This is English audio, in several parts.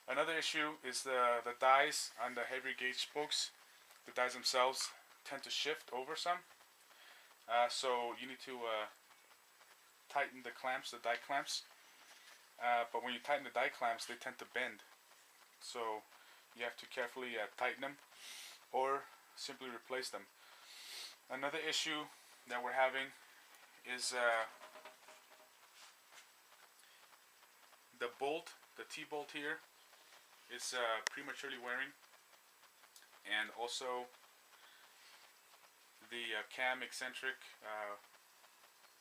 Another issue is the dies on the heavier gauge spokes. The dies themselves tend to shift over some, so you need to tighten the clamps, the die clamps. But when you tighten the die clamps, they tend to bend, so you have to carefully tighten them or simply replace them. Another issue that we're having is the bolt, the T-bolt here, is prematurely wearing, and also the cam eccentric,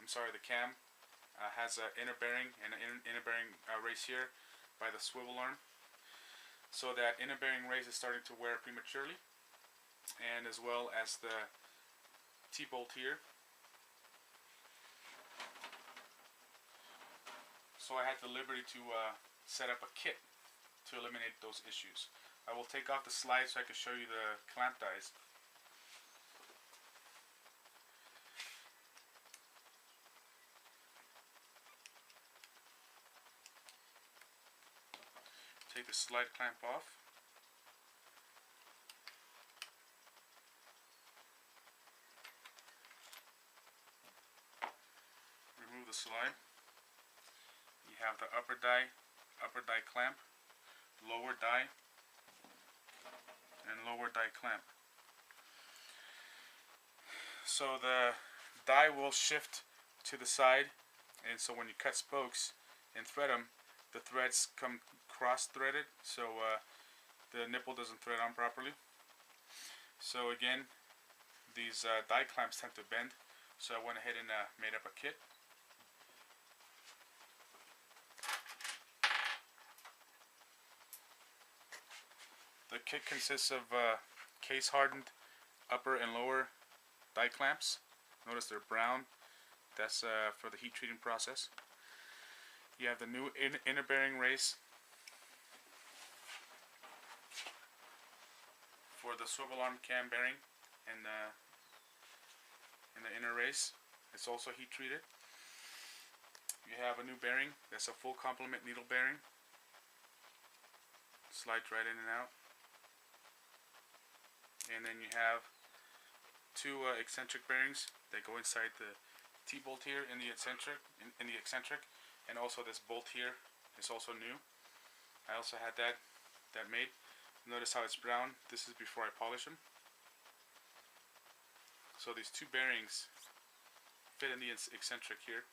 the cam has an inner bearing and an inner bearing race here by the swivel arm. So that inner bearing race is starting to wear prematurely, and as well as the T-bolt here. So I had the liberty to set up a kit to eliminate those issues. I will take off the slide so I can show you the clamp dies. Take the slide clamp off. Remove the slide. You have the upper die clamp, lower die, and lower die clamp. So the die will shift to the side, and so when you cut spokes and thread them, the threads come cross-threaded, so the nipple doesn't thread on properly. So again, these die clamps tend to bend, so I went ahead and made up a kit. The kit consists of case-hardened upper and lower die clamps. Notice they're brown. That's for the heat treating process. You have the new inner bearing race for the swivel arm cam bearing and in the inner race. It's also heat treated. You have a new bearing that's a full complement needle bearing. Slides right in and out. And then you have two eccentric bearings that go inside the T-bolt here in the eccentric, and also this bolt here is also new. I also had that made. Notice how it's brown. This is before I polish them. So these two bearings fit in the eccentric here,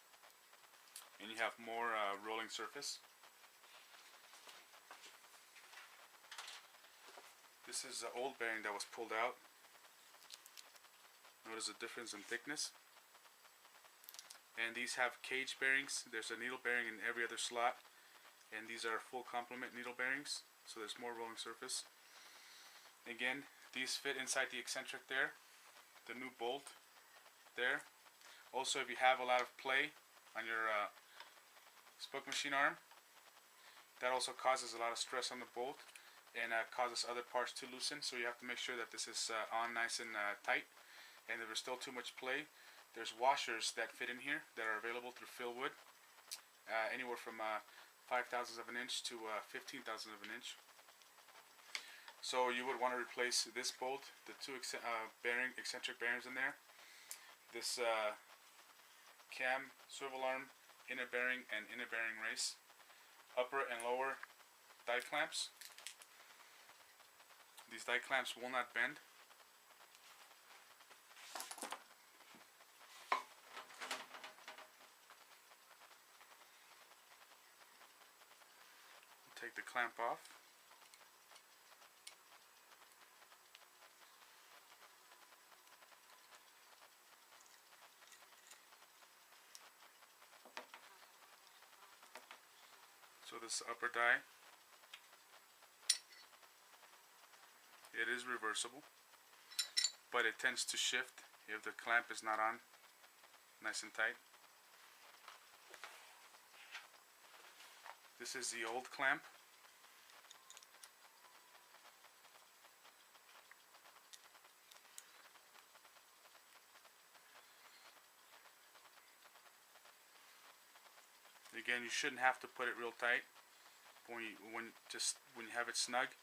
and you have more rolling surface. This is the old bearing that was pulled out. Notice the difference in thickness. And these have cage bearings. There's a needle bearing in every other slot, and these are full complement needle bearings, so there's more rolling surface. Again, these fit inside the eccentric there. The new bolt there. Also, if you have a lot of play on your spoke machine arm, that also causes a lot of stress on the bolt and causes other parts to loosen, so you have to make sure that this is on nice and tight. And if there's still too much play, there's washers that fit in here that are available through Philwood, anywhere from 0.005 of an inch to 0.15 of an inch. So you would want to replace this bolt, the two eccentric bearings in there, this cam, swivel arm, inner bearing, and inner bearing race, upper and lower die clamps. These die clamps will not bend. Take the clamp off. So this upper die, it is reversible, but it tends to shift if the clamp is not on nice and tight. This is the old clamp. Again, you shouldn't have to put it real tight. But when you have it snug,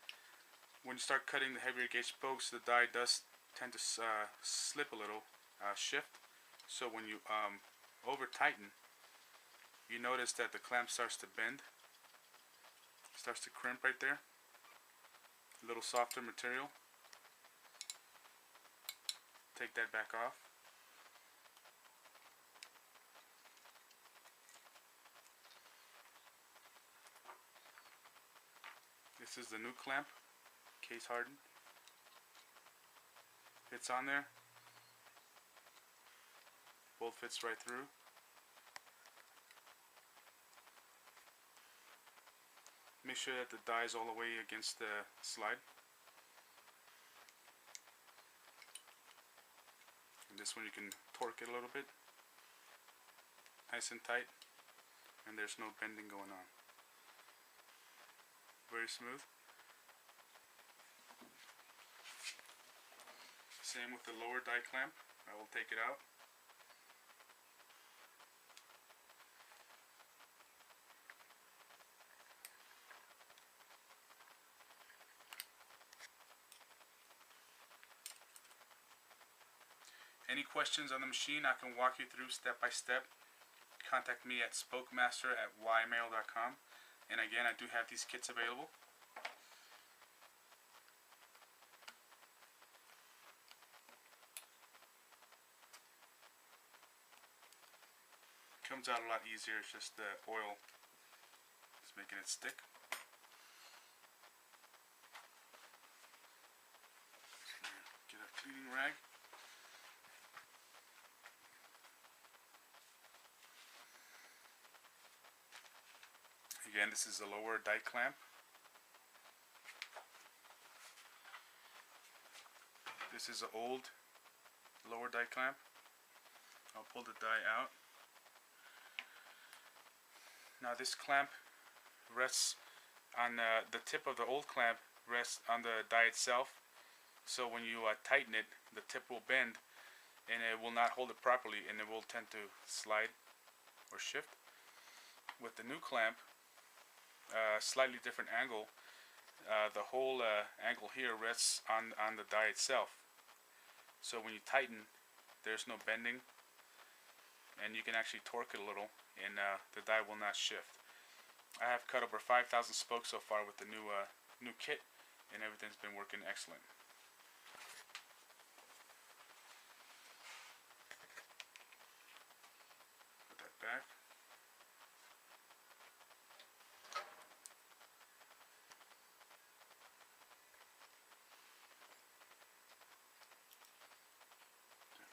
when you start cutting the heavier gauge spokes, the die does tend to slip a little, shift. So when you over tighten, you notice that the clamp starts to bend, starts to crimp right there. A little softer material. Take that back off. This is the new clamp, case hardened. Fits on there. Bolt fits right through. Make sure that the die is all the way against the slide. And this one you can torque it a little bit. Nice and tight. And there's no bending going on. Very smooth. Same with the lower die clamp. I will take it out. Any questions on the machine, I can walk you through step by step. Contact me at spokemaster@ymail.com. And again, I do have these kits available. Comes out a lot easier, it's just the oil is making it stick. Get a cleaning rag. Again, this is a lower die clamp. This is an old lower die clamp. I'll pull the die out. Now this clamp rests on the tip of the old clamp rests on the die itself. So when you tighten it, the tip will bend and it will not hold it properly and it will tend to slide or shift. With the new clamp, slightly different angle. The whole angle here rests on the die itself. So when you tighten, there's no bending, and you can actually torque it a little, and the die will not shift. I have cut over 5,000 spokes so far with the new kit, and everything's been working excellent. Put that back.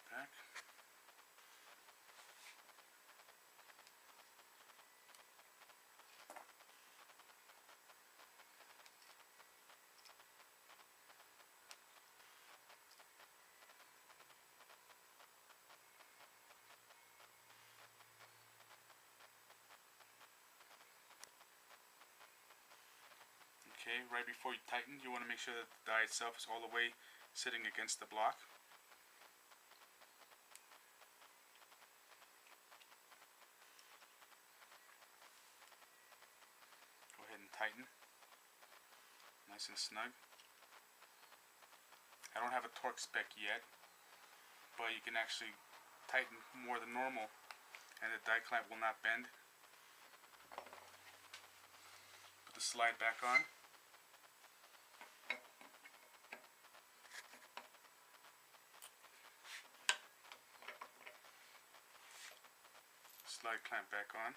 Back. Okay, right before you tighten, you want to make sure that the die itself is all the way sitting against the block. Go ahead and tighten. Nice and snug. I don't have a torque spec yet, but you can actually tighten more than normal and the die clamp will not bend. Put the slide back on. Slide clamp back on.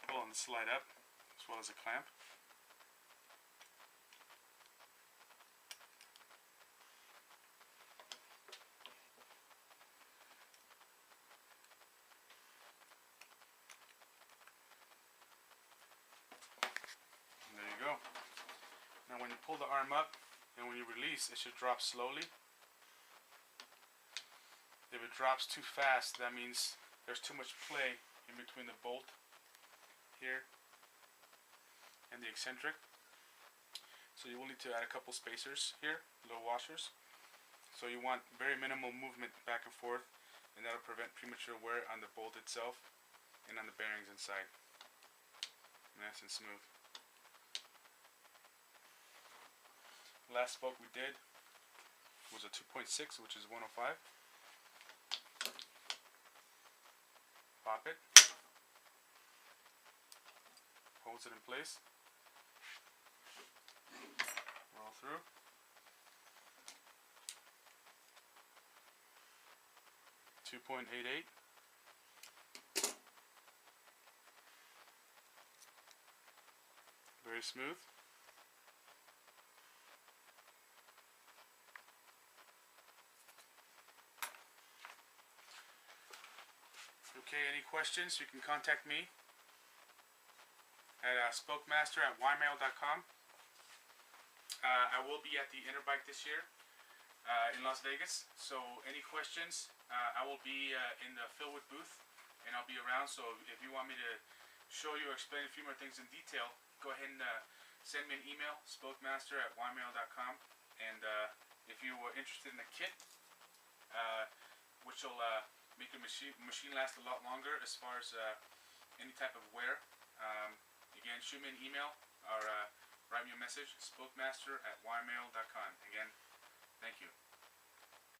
Pull on the slide up as well as the clamp. And there you go. arm up, and when you release, it should drop slowly. If it drops too fast, that means there's too much play in between the bolt here and the eccentric. So you will need to add a couple spacers here, little washers. So you want very minimal movement back and forth, and that'll prevent premature wear on the bolt itself and on the bearings inside. Nice and smooth. Last spoke we did was a 2.6, which is 105. Pop it. Holds it in place. Roll through. .88. Very smooth. Okay, any questions? You can contact me at spokemaster@ymail.com. I will be at the Interbike this year in Las Vegas, so any questions, I will be in the Philwood booth, and I'll be around, so if you want me to show you or explain a few more things in detail, go ahead and send me an email, spokemaster@ymail.com, and if you were interested in a kit, which will make your machine last a lot longer as far as any type of wear, again, shoot me an email or write me a message, spokemaster@ymail.com. Again, thank you.